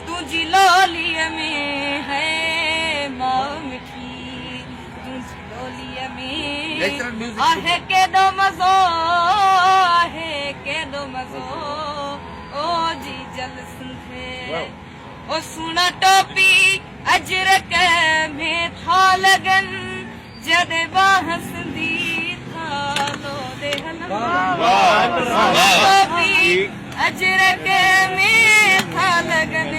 तुझी लोलिया में है माँ मिठी, तुझी लोलिया में आहे के दो मजो, आहे के दो मजो, ओ जी जल सुनते ओ सुना टोपी अजरक में था लगन, जदे बाहस दी था लो दे टोपी अजरक में था लगन,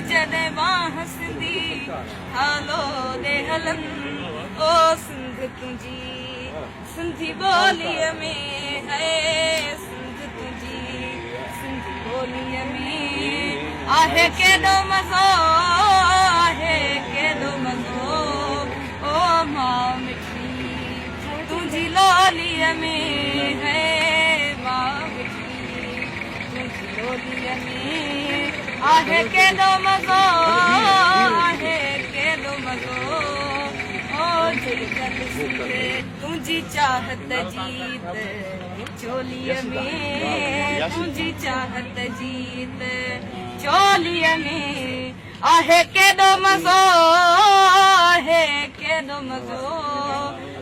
जदे बाहस दी था लो दे हलन। ओ सिंध तुझी सिंधी बोलिया में है, सिंध तुझी सिंधी बोलिया में आहे के दो मजो, आहे के दो मजो, ओ माँ मिठी तुझी लोलिया में है माँ मिठी, तुझी लोलिया में आहे के दो मजो, आहे के दो मजो, ओ जी जल सुनते तुझी चाहत जीत चोलिया में, तुझी चाहत जीत चोलिया में आहे के दो मजो, आहे के दो मजो,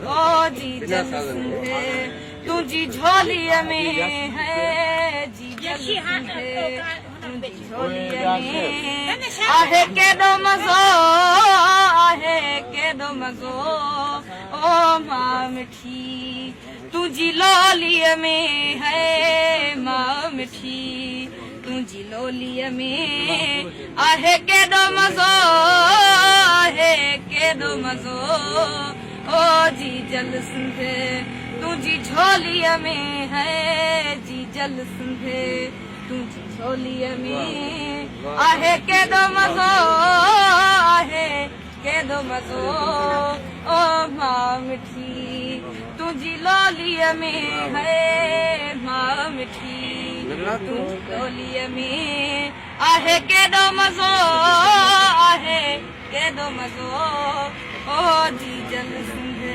ओ जी जल सुनते तुझी झोलिया में है, जी जल सुनते तुझी झोलिया में आहे के दो मजो, आहे के दो मजो, ओ माँ मिठी तुझी लोलिया में है माँ मिठी, तुझी लोलिया में आहे के दो मजो, आहे के दो मजो, ओ जी जल सुनते तुझी झोलिया में है, जी जल सुनते तुझी झोलिया में आहे के दो मजो, आहे के दो मजो, ओ माँ मिठी तुझी लोलिया में है माँ मिठी, तुझी लोलिया में आहे के दो मजो, आहे के दो मजो, ओ जी जल सुनते।